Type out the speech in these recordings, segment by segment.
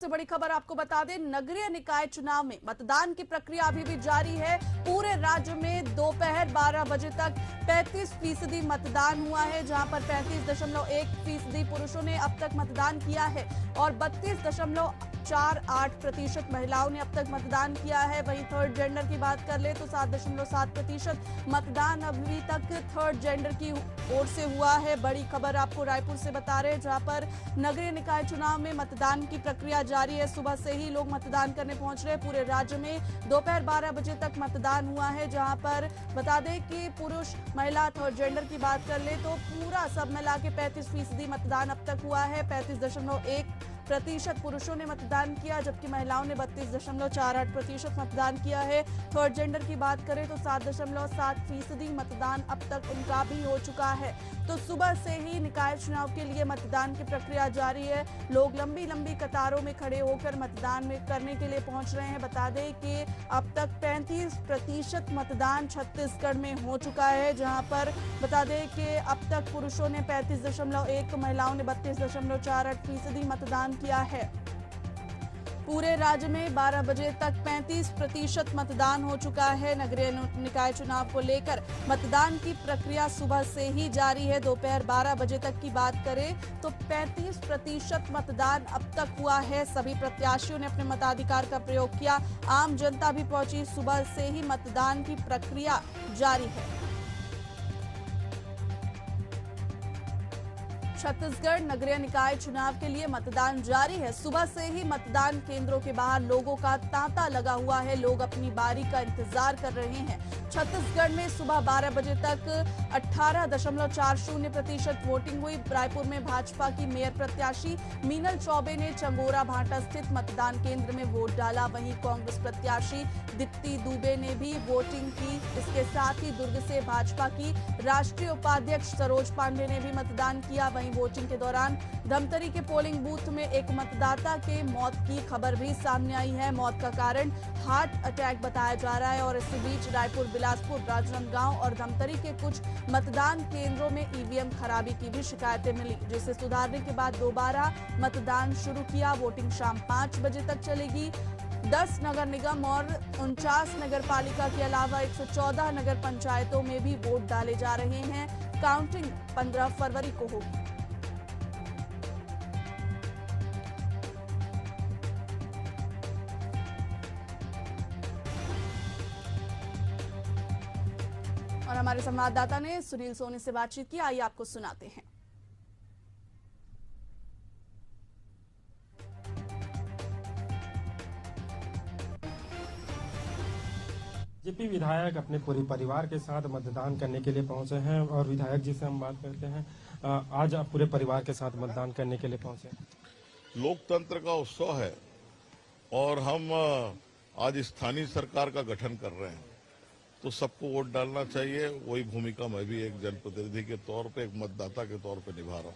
से बड़ी खबर आपको बता दें, नगरीय निकाय चुनाव में मतदान की प्रक्रिया अभी भी जारी है। पूरे राज्य में दोपहर 12 बजे तक 35% मतदान हुआ है, जहां पर 35.1% पुरुषों ने अब तक मतदान किया है और 32.48% महिलाओं ने अब तक मतदान किया है। वहीं थर्ड जेंडर की बात कर ले तो 7.7% मतदान अभी तक थर्ड जेंडर की ओर से हुआ है। बड़ी खबर आपको रायपुर से बता रहे हैं, जहां पर नगरीय निकाय चुनाव में मतदान की प्रक्रिया जारी है। सुबह से ही लोग मतदान करने पहुंच रहे हैं। पूरे राज्य में दोपहर 12 बजे तक मतदान हुआ है, जहां पर बता दें कि पुरुष महिला थर्ड जेंडर की बात कर ले तो पूरा सब मिला के 35% मतदान अब तक हुआ है। 35.1% पुरुषों ने मतदान किया, जबकि महिलाओं ने 32.48% मतदान किया है। थर्ड जेंडर की बात करें तो 7.7% मतदान अब तक उनका भी हो चुका है। तो सुबह से ही निकाय चुनाव के लिए मतदान की प्रक्रिया जारी है। लोग लंबी लंबी कतारों में खड़े होकर मतदान में करने के लिए पहुंच रहे हैं। बता दें कि अब तक 35% मतदान छत्तीसगढ़ में हो चुका है, जहां पर बता दें कि अब तक पुरुषों ने 35.1, महिलाओं ने 32.48% मतदान किया है। पूरे राज्य में 12 बजे तक 35% मतदान हो चुका है। नगरीय निकाय चुनाव को लेकर मतदान की प्रक्रिया सुबह से ही जारी है। दोपहर 12 बजे तक की बात करें तो 35% मतदान अब तक हुआ है। सभी प्रत्याशियों ने अपने मताधिकार का प्रयोग किया। आम जनता भी पहुंची। सुबह से ही मतदान की प्रक्रिया जारी है। छत्तीसगढ़ नगरीय निकाय चुनाव के लिए मतदान जारी है। सुबह से ही मतदान केंद्रों के बाहर लोगों का तांता लगा हुआ है। लोग अपनी बारी का इंतजार कर रहे हैं। छत्तीसगढ़ में सुबह 12 बजे तक 18.40% वोटिंग हुई। रायपुर में भाजपा की मेयर प्रत्याशी मीनल चौबे ने चंगोरा भाटा स्थित मतदान केंद्र में वोट डाला। वहीं कांग्रेस प्रत्याशी दीप्ति दुबे ने भी वोटिंग की। इसके साथ ही दुर्ग से भाजपा की राष्ट्रीय उपाध्यक्ष सरोज पांडे ने भी मतदान किया। वहीं वोटिंग के दौरान धमतरी के पोलिंग बूथ में एक मतदाता के मौत की खबर भी सामने आई है। मौत का कारण हार्ट अटैक बताया जा रहा है और इसी बीच रायपुर, बिलासपुर, राजनांदगांव और धमतरी के कुछ मतदान केंद्रों में ईवीएम खराबी की भी शिकायतें मिली, जिसे सुधारने के बाद दोबारा मतदान शुरू किया। वोटिंग शाम 5 बजे तक चलेगी। 10 नगर निगम और 49 नगर पालिका के अलावा 114 नगर पंचायतों में भी वोट डाले जा रहे हैं। काउंटिंग 15 फरवरी को होगी। और हमारे संवाददाता ने सुनील सोनी से बातचीत की, आइए आपको सुनाते हैं। बीजेपी विधायक अपने पूरे परिवार के साथ मतदान करने के लिए पहुंचे हैं और विधायक जी से हम बात करते हैं। आज आप पूरे परिवार के साथ मतदान करने के लिए पहुंचे। लोकतंत्र का उत्सव है और हम आज स्थानीय सरकार का गठन कर रहे हैं, तो सबको वोट डालना चाहिए। वही भूमिका मैं भी एक जनप्रतिनिधि के तौर पे, एक मतदाता के तौर पे निभा रहा हूँ।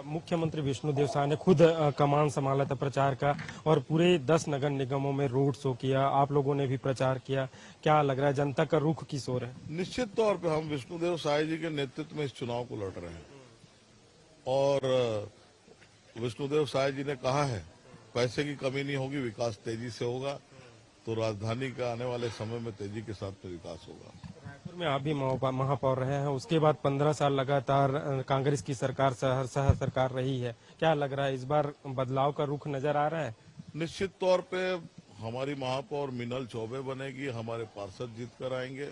मुख्यमंत्री विष्णुदेव साय ने खुद कमान संभाला था प्रचार का और पूरे 10 नगर निगमों में रोड शो किया। आप लोगों ने भी प्रचार किया। क्या लग रहा है, जनता का रुख किस ओर है? निश्चित तौर पे हम विष्णुदेव साय जी के नेतृत्व में इस चुनाव को लड़ रहे हैं और विष्णुदेव साय जी ने कहा है पैसे की कमी नहीं होगी, विकास तेजी से होगा। तो राजधानी का आने वाले समय में तेजी के साथ में विकास होगा। रायपुर में आप भी महापौर रहे हैं, उसके बाद 15 साल लगातार कांग्रेस की सरकार सह सरकार रही है। क्या लग रहा है, इस बार बदलाव का रुख नजर आ रहा है? निश्चित तौर पे हमारी महापौर मीनल चौबे बनेगी। हमारे पार्षद जीत कर आएंगे,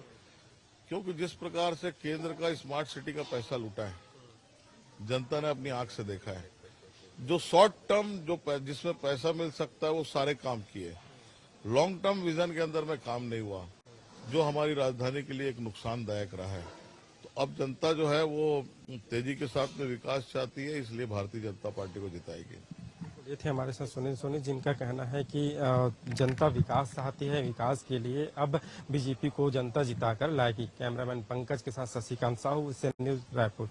क्योंकि जिस प्रकार से केंद्र का स्मार्ट सिटी का पैसा लूटा है, जनता ने अपनी आंख से देखा है। जो शॉर्ट टर्म जिसमें पैसा मिल सकता है वो सारे काम किए। लॉन्ग टर्म विजन के अंदर में काम नहीं हुआ, जो हमारी राजधानी के लिए एक नुकसानदायक रहा है। तो अब जनता जो है वो तेजी के साथ में विकास चाहती है, इसलिए भारतीय जनता पार्टी को जिताएगी। ये थे हमारे साथ सुनील सोनी, जिनका कहना है कि जनता विकास चाहती है। विकास के लिए अब बीजेपी को जनता जिताकर लाएगी। कैमरामैन पंकज के साथ शशिकांत साहू, न्यूज़ रायपुर।